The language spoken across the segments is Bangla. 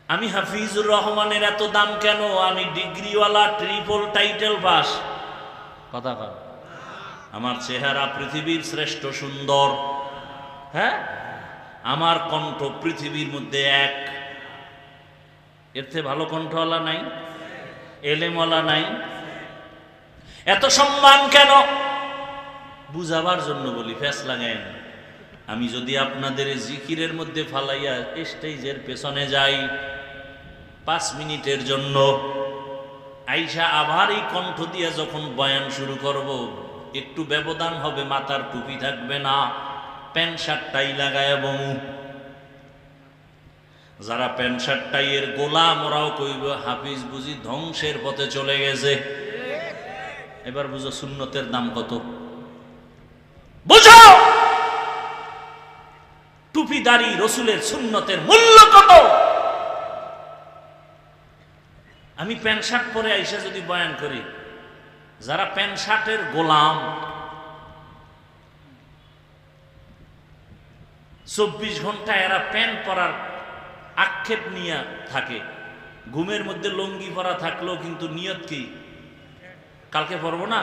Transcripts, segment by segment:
আমি হাফিজুর রহমানের এত দাম কেন? আমি ডিগ্রিওয়ালা, ট্রিপল টাইটেল পাস। কথা কন। আমার চেহারা পৃথিবীর শ্রেষ্ঠ সুন্দর, হ্যাঁ, আমার কণ্ঠ পৃথিবীর মধ্যে এক, এর থেকে ভালো কণ্ঠওয়ালা নাই, এলেমওয়ালা নাই। এত সম্মান কেন? বুঝাবার জন্য বলি, ফেস লাগায় না। আমি যদি আপনাদের জিকিরের মধ্যে ফালাইয়া স্টেজের পেছনে যাই 5 মিনিটের জন্য, আইসা আবার এই কণ্ঠ দিয়ে যখন বয়ান শুরু করব, একটু ব্যবধান হবে, মাথার টুপি থাকবে না, প্যান্ট শার্ট টাই লাগায় বমু। যারা প্যান্ট শার্ট টাইয়ের গোলাম, ওরাও কইব হাফিজ বুঝি ধ্বংসের পথে চলে গেছে। এবার বুঝো সুন্নতের দাম কত, বুঝো টুপিদারি রসুলের সুন্নতের মূল্য কত। আমি প্যান্ট শার্ট পরে আইসা যদি বয়ান করি, যারা প্যান্ট শার্টের গোলাম, 24 ঘন্টা এরা প্যান্ট পরার আক্ষেপ নিয়ে থাকে। ঘুমের মধ্যে লুঙ্গি পরা থাকলেও কিন্তু নিয়ত কি? কালকে পরবো না।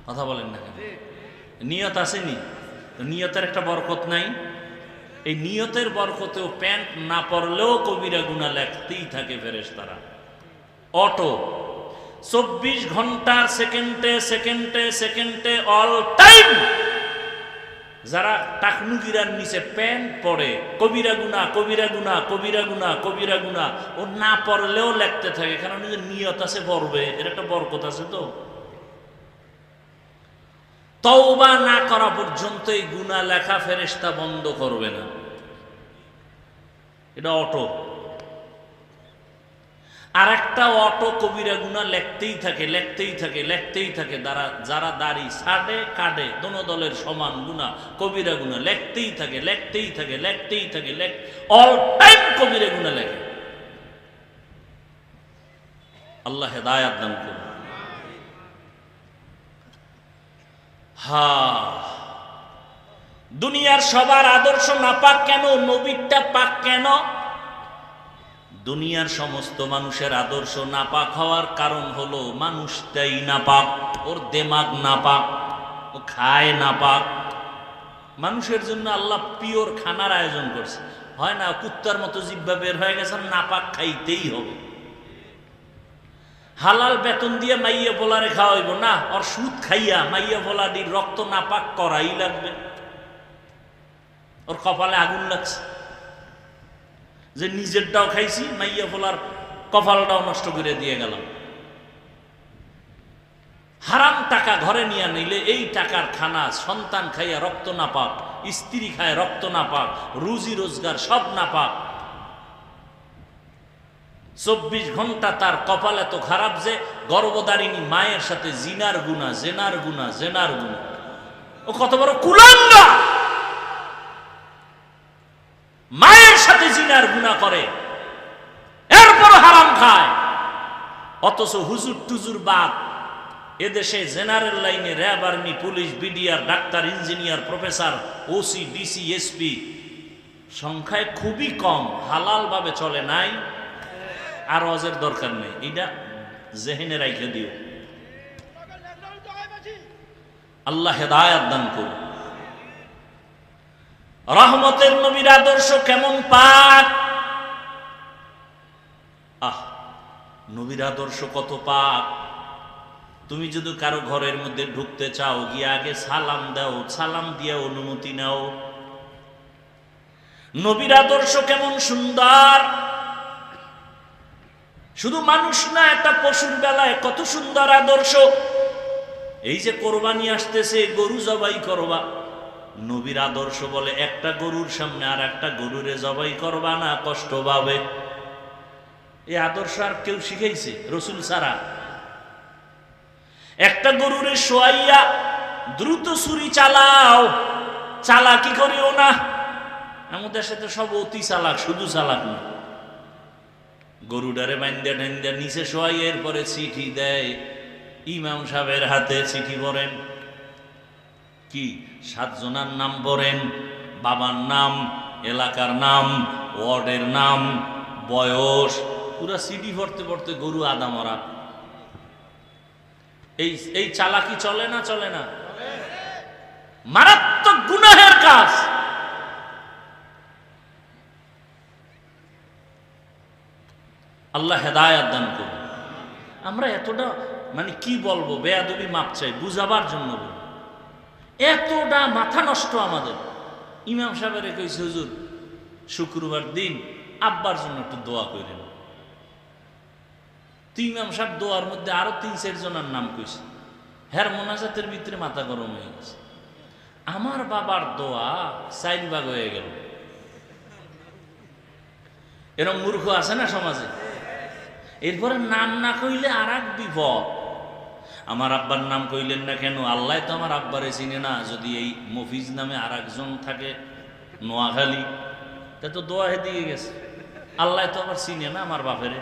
কথা বলেন না কেন? নিয়ত আসেনি? নিয়তের একটা বরকত নাই? এই নিয়তের বরকতেও প্যান্ট না পরলেও কবিরা গুনাহ লেখতেই থাকে ফেরেশতারা। অটো 24 ঘন্টার সেকেন্ডে সেকেন্ডে সেকেন্ডে অল টাইম যারা টাকনুগিরার নিচে প্যান্ট পরে, কবিরা গুনাহ কবিরা গুনাহ কবিরা গুনাহ কবিরা গুনাহ, ও না পড়লেও লেখতে থাকে, কারণ নিয়ত আছে পড়বে, এর একটা বরকত আছে। তো তওবা না করা পর্যন্ত এই গুনাহ লেখা ফেরেশতা বন্ধ করবে না। এটা অটো। আর একটা অটো কবিরা গুনাহ লেখতেই থাকে লেখতেই থাকে লেখতেই থাকে। যারা দাড়ি ছাড়ে কাটে, দোনো দলের সমান গুনাহ, কবিরা গুনাহ লেখতেই থাকে লেখতেই থাকে লেখতেই থাকে, অল টাইম কবিরা গুনাহ লেখে। আল্লাহ হেদায়েত দান করুন। দুনিয়ার সবার আদর্শ নাপাক কেন? নবীরটা পাক কেন? দুনিয়ার সমস্ত মানুষের আদর্শ নাপাক হওয়ার কারণ হলো মানুষটাই নাপাক, ওর দেমাগ নাপাক, ও খায় নাপাক। মানুষের জন্য আল্লাহ পিওর খানার আয়োজন করছে, হয় না কুত্তার মতো জিহ্বা বের হয়ে গেছে, নাপাক খাইতেই হবে। হালাল বেতন দিয়ে মাইয়া পোলারে খাওয়াইব না, ওর সুদ খাইয়া মাইয়া পোলাটির রক্ত নাপাক করাই লাগবে। ওর কপালে আগুন লাগছে যে নিজেরটাও খাইছি, মাইয়া পোলার কপালটাও নষ্ট করে দিয়ে গেলাম। হারাম টাকা ঘরে নিয়ে নিলে এই টাকার খানা সন্তান খাইয়া রক্ত না পাক, স্ত্রী খায় রক্ত না পাক, রুজি রোজগার সব না পাক। 24 ঘন্টা তার কপাল এত খারাপ যে গর্ভধারিণী মায়ের সাথে জিনার গুনাহ জেনার গুনাহ জেনার গুনাহ। ও কত বড় কুলাঙ্গা! মায়ের সাথে জিনার গুনাহ করে, এরপর হারাম খায়। অথচ হুজুর টুজুর বাদ এদেশে জেনারেল লাইনে RAB, army, police, BDR, doctor, engineer, professor, OC, DC, SP সংখ্যায় খুবই কম হালাল ভাবে চলে। নাই আর অজের দরকার নেই, এটা জেহেনে রাইখে দিও। আল্লাহ হেদায়েত দান করুন। রহমতের নবীর আদর্শ কেমন পাক! নবীর আদর্শ কত পাক! তুমি যদি কারো ঘরের মধ্যে ঢুকতে চাও, গিয়ে আগে সালাম দাও, সালাম দিয়ে অনুমতি নাও। নবীর আদর্শ কেমন সুন্দর! শুধু মানুষ না, একটা পশুর বেলায় কত সুন্দর আদর্শ। এই যে কোরবানি আসতেছে, গরু জবাই করবা, নবীর আদর্শ বলে একটা গরুর সামনে আর একটা গরুরে জবাই করবা না, কষ্ট পাবে। এই আদর্শ আর কেউ শিখাইছে? রসুল ছাড়া। একটা গরুরে শোয়াইয়া দ্রুত ছুরি চালাও, চালাকি করিও না। আমাদের সাথে সব অতি চালাক, শুধু চালাক না। গরুডারে বাইন্দা ঠাইন্দা নিচে শোয়াই, এরপরে চিঠি দেয়, ইমাম সাহেবের হাতে চিঠি পড়েন, কি 7 জনের নাম পড়েন, বাবার নাম, এলাকার নাম, ওয়ার্ডের নাম, বয়স, পুরা সিডি পড়তে পড়তে গরু আদা মরা। এই চালাকি চলে না? চলে না? মারাত্মক গুনাহের কাজ। আল্লাহ হেদায়েত দান করুন। আমরা এতটা মানে কি বলবো, বেয়াদবি মাপ চাই, বুঝাবার জন্য বলি, এতটা মাথা নষ্ট আমাদের। ইমাম সাহেবের কইছে, হুজুর শুক্রবার দিন আব্বার জন্য একটু দোয়া করেন। ইমাম সাহেব দোয়ার মধ্যে আরো 3-4 জনের নাম কইছে। হ্যার মোনাজাতের ভিতরে মাথা গরম হয়ে গেছে। আমার বাবার দোয়া 4 ভাগ হয়ে গেল। এরকম মূর্খ আছে না সমাজে? এরপরে নাম না কইলে আর এক বিপদ। আমার আব্বার নাম কইলেন না কেন? আল্লাহ তো আমার আব্বারে চিনে না। যদি এই মফিজ নামে আর একজন থাকে নোয়াখালী, তা তো দোয়া দিয়ে গেছে। আল্লাহ তো আবার চিনে না আমার বাপেরে।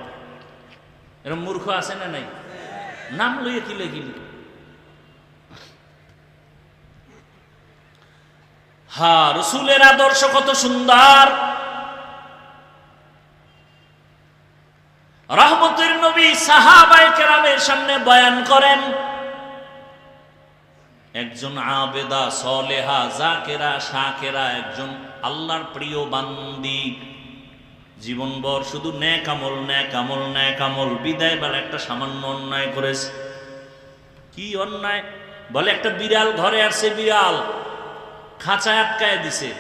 এরকম মূর্খ আছে না নাই? নাম লইয়ে কিলে কিলে। হ্যাঁ, রসুলের আদর্শ কত সুন্দর। রহমতের নবী সাহাবায়ে কেরামের সামনে বয়ান করেন, একজন আবেদা সলেহা জাকেরা শাকেরা, একজন আল্লাহর প্রিয় বান্দি, জীবনভর শুধু নেক আমল নেক আমল নেক আমল। বিদায় বেলা একটা সামান্য অন্যায় করেছে। কি অন্যায়? বলে একটা বিড়াল ঘরে আসছে, বিড়াল খাঁচায় আটকায় দিছে,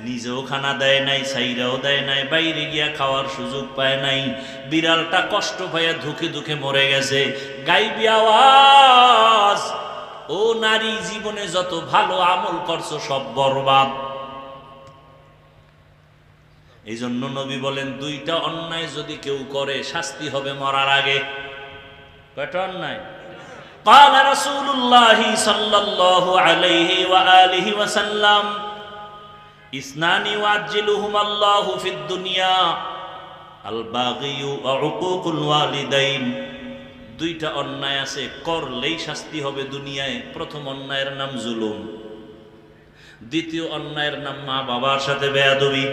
নিজেও খানা দেয় নাই, সাইরাও দেয় নাই, বাইরে গিয়া খাওয়ার সুযোগ পায় নাই। বিড়ালটা কষ্ট পাইয়া ধুকে ধুকে মরে গেছে। গাইবি আওয়াজ, ও নারী, জীবনে যত ভালো আমল করছো সব বরবাদ। এই জন্য নবী বলেন, 2টা অন্যায় যদি কেউ করে শাস্তি হবে মরার আগে। কয়টা অন্যায়? قال رسول الله صلى الله عليه وآله وسلم اثنان يعجلهما الله في الدنيا الباغي وعقوق الوالدين। 2টা অন্যায় আছে, করলেই শাস্তি হবে দুনিয়ায়। প্রথম অন্যায়ের নাম জুলুম, দ্বিতীয় অন্যায়ের নাম মা বাবার সাথে বেয়াদবি।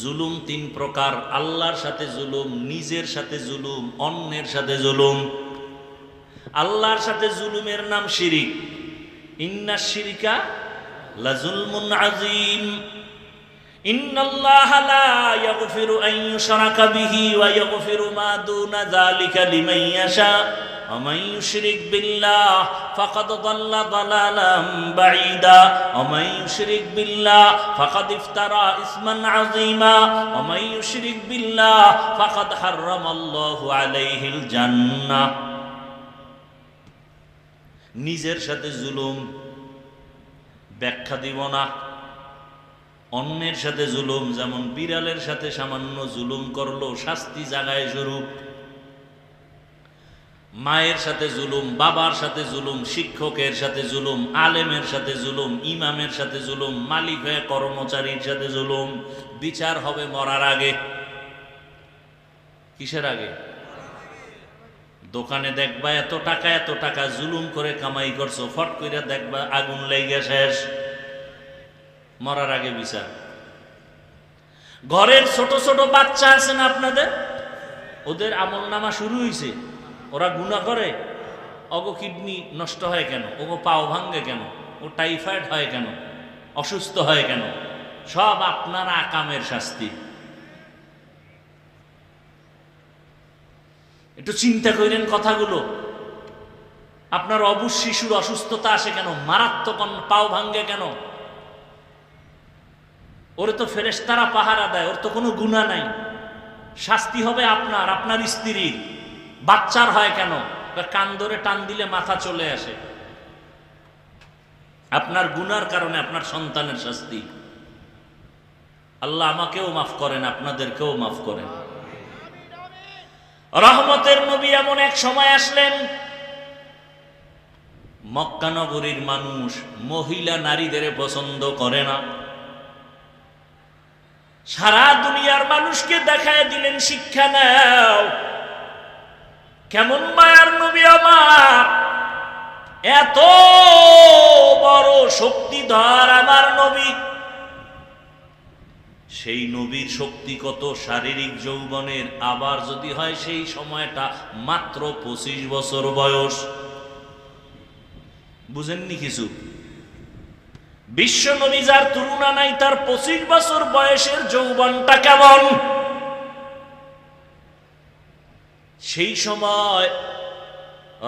জুলুম 3 প্রকার: আল্লাহর সাথে জুলুম, নিজের সাথে জুলুম, অন্যের সাথে জুলুম। আল্লাহর সাথে জুলুমের নাম শিরিক। ইন্নাশ শিরকা লাযুলমুন আযীম। ইন্নাল্লাহা লা ইয়াগফিরু আন ইউশরাকা বিহি ওয়া ইয়াগফিরু মা দুনা যালিকা লিমান ইয়াশা ওয়া মান ইউশরিক বিল্লাহ ফাকাদ দাল্লা দালালাম বাঈদা ওয়া মান ইউশরিক বিল্লাহ ফাকাদ ইফতারা ইসমান আযীমা ওয়া মান ইউশরিক বিল্লাহ ফাকাদ হারামাল্লাহু আলাইহিল জান্নাহ। নিজের সাথে জুলুম ব্যাখ্যা দিব না। অন্যের সাথে জুলুম, যেমন বিড়ালের সাথে সামান্য জুলুম করলো, শাস্তি জাগায় স্বরূপ। মায়ের সাথে জুলুম, বাবার সাথে জুলুম, শিক্ষকের সাথে জুলুম, আলেমের সাথে জুলুম, ইমামের সাথে জুলুম, মালিক হয়ে কর্মচারীর সাথে জুলুম। বিচার হবে মরার আগে। কিসের আগে? দোকানে দেখবা এত টাকা জুলুম করে কামাই করছো, ফট কইরা দেখবা আগুন লেগে শেষ। মরার আগে বিচার। ঘরের ছোট ছোট বাচ্চা আছে না আপনাদের, ওদের আমল নামা শুরু হয়েছে, ওরা গুনাহ করে। ওগো কিডনি নষ্ট হয় কেন? ওগো পাও ভাঙ্গে কেন? ও টাইফয়েড হয় কেন? অসুস্থ হয় কেন? সব আপনার আকামের শাস্তি। একটু চিন্তা করেন কথাগুলো। আপনার অবুঝ শিশুর অসুস্থতা আসে কেন? মারাত্মক পাও ভাঙ্গে কেন? ওরে তো ফেরেশতারা পাহারা দেয়, ওর তো কোনো গুনাহ নাই। শাস্তি হবে আপনার, আপনার স্ত্রীর। বাচ্চার হয় কেন? কান ধরে টান দিলে মাথা চলে আসে। আপনার গুনার কারণে আপনার সন্তানের শাস্তি। আল্লাহ আমাকেও মাফ করেন, আপনাদেরকেও মাফ করেন। রহমতের নবী এমন এক সময় আসলেন, মক্কা নগরীর মানুষ মহিলা নারীদের পছন্দ করে না। সারা দুনিয়ার মানুষকে দেখায় দিলেন, শিক্ষা নাও। কেমন মায়ার নবী আমার, এত বড় শক্তিধর আমার নবী। সেই নবীর শক্তি কত শারীরিক যৌবনের, আবার যদি হয় সেই সময়টা মাত্র 25 বছর বয়স। বুঝেননি কিছু? বিশ্ব নবী যার তুলনা নাই, তার 25 বছর বয়সের যৌবনটা কেমন? সেই সময়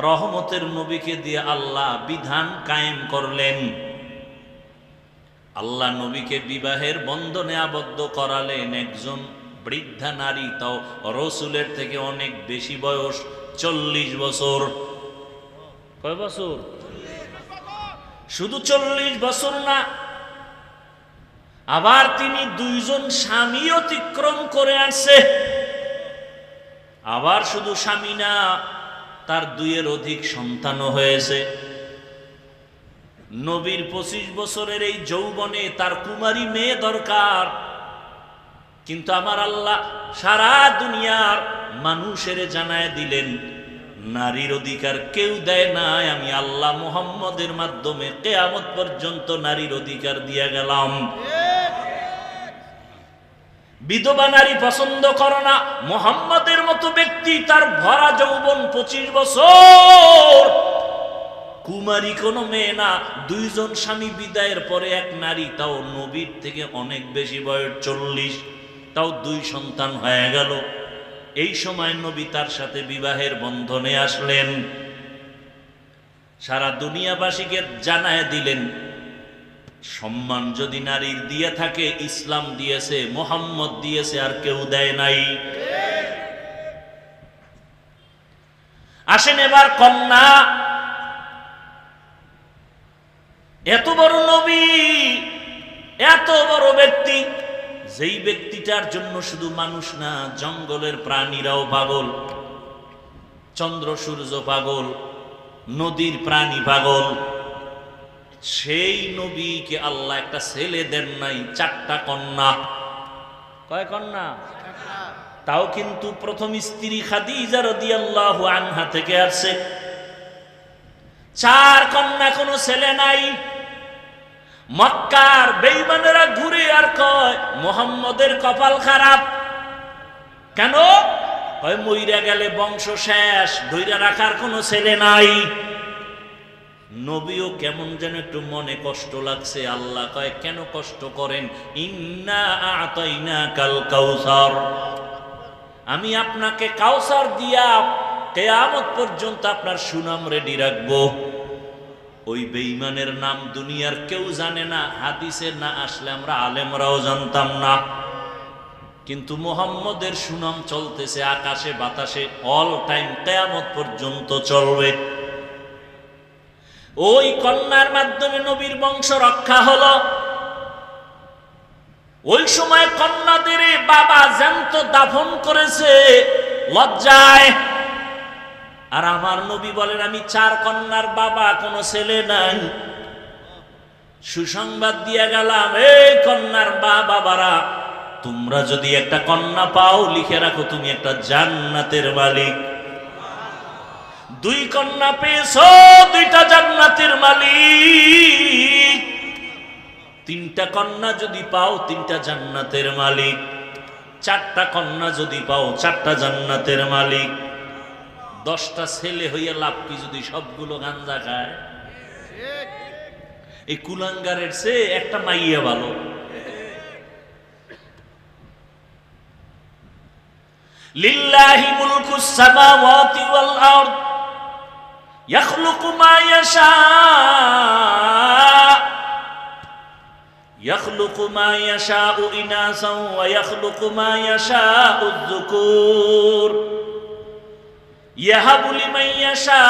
রহমতের নবীকে দিয়ে আল্লাহ বিধান কায়েম করলেন। আল্লাহ নবীকে বিবাহের বন্ধনে আবদ্ধ করালেন একজন বৃদ্ধা নারী, তাও রসুলের থেকে অনেক বেশি বয়স, 40 বছর। কয় বছর? শুধু 40 বছর না, আবার তিনি 2 জন স্বামী অতিক্রম করে আসছে। আবার শুধু স্বামী না, তার 2-এর অধিক সন্তানও হয়েছে। নবীর 25 বছরের এই যৌবনে তার কুমারী মেয়ে দরকার, কিন্তু আমার আল্লাহ সারা দুনিয়ার মানুষের জানায় দিলেন, নারীর অধিকার কেউ দেয় নাই, আমি আল্লাহ মুহাম্মদের মাধ্যমে কিয়ামত পর্যন্ত নারীর অধিকার দিয়ে গেলাম। বিধবা নারী পছন্দ করো না, মুহাম্মদের মতো ব্যক্তি, তার ভরা যৌবন 25 বছর, কুমারী কোনো মেয়ে না, 2 জন স্বামী বিদায়ের পরে এক নারী, তাও নবীর থেকে অনেক বেশি বয়স, 40, তাও 2 সন্তান হয়ে গেল। এই সময় নবী তার সাথে বিবাহের বন্ধনে আসলেন। সারা দুনিয়াবাসীকে জানায় দিলেন, সম্মান যদি নারীর দিয়ে থাকে, ইসলাম দিয়েছে, মুহাম্মদ দিয়েছে, আর কেউ দেয় নাই। আসেন এবার কন্যা। এত বড় নবী, এত বড় ব্যক্তি, যেই ব্যক্তিটার জন্য শুধু মানুষ না, জঙ্গলের প্রাণীরাও পাগল, চন্দ্র সূর্য পাগল, নদীর প্রাণী পাগল, সেই নবীকে আল্লাহ একটা ছেলে দেন নাই, 4টা কন্যা। কয় কন্যা? তাও কিন্তু প্রথম স্ত্রী খাদিজা রাদিয়াল্লাহু আনহা থেকে আসছে। 4 কন্যা, কোনো ছেলে নাই। মক্কার বেঈমানেরা ঘুরে আর কয়, মুহাম্মদের কপাল খারাপ। কেন? কয় মইরা গেলে বংশ শেষ, ধইরা রাখার কোনো ছেলে নাই। নবীও কেমন যেন একটু মনে কষ্ট লাগছে। আল্লাহ কয়, কেন কষ্ট করেন? ইন্না আ'তাইনাকাল কাউসার, আমি আপনাকে কাউসার দিয়া কিয়ামত পর্যন্ত আপনার সুনাম রেডি রাখবো। ওই বেঈমানের নাম দুনিয়ার কেউ জানে না, হাদিসে না আসলে আমরা আলেমরাও জানতাম না, কিন্তু মুহাম্মদের সুনাম চলতেছে আকাশে বাতাসে, অল টাইম, কিয়ামত পর্যন্ত চলবে। ওই কন্যার মাধ্যমে নবীর বংশ রক্ষা হলো। ওই সময় কন্যাদের বাবা জ্যান্ত দাফন করেছে লজ্জায়। আর আমার নবী বলেন, আমি 4 কন্যার বাবা, কোনো ছেলে নাই। সুসংবাদ দিয়ে গেলাম, এই কন্যার বাবারা, তোমরা যদি একটা কন্যা পাও, লিখে রাখো তুমি একটা জান্নাতের মালিক। 2 কন্যা পেয়েছো, 2টা জান্নাতের মালিক। 3টা কন্যা যদি পাও, 3টা জান্নাতের মালিক। 4টা কন্যা যদি পাও, 4টা জান্নাতের মালিক। 10টা ছেলে হইয়া লাভ কি যদি সবগুলো গাঞ্জা খায়? এই কুলাঙ্গারের চেয়ে একটা মাইয়া ভালো। লিল্লাহি মুলকুস সামাওয়াতি ওয়াল আরদ ইয়াখলুকু মা ইয়াশা ইয়াখলুকু মা ইয়াশাউ ইনাসাও ওয়া ইয়াখলুকু মা ইয়াশাউ যুকুর ইয়াহাবু লিমান ইয়াশাউ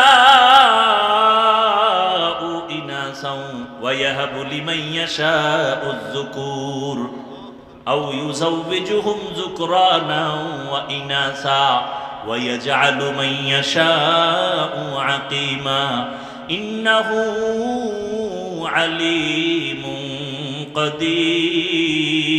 ইনাসাও ওয়া ইয়াহাবু লিমান ইয়াশাউ যুকুর আও ইউযাওবিজুহুম যুকরানাও ওয়া ইনাসা ওয়া ইয়াজআলু মান ইয়াশাউ আকিমা ইন্নাহু আলীমুন কাদির।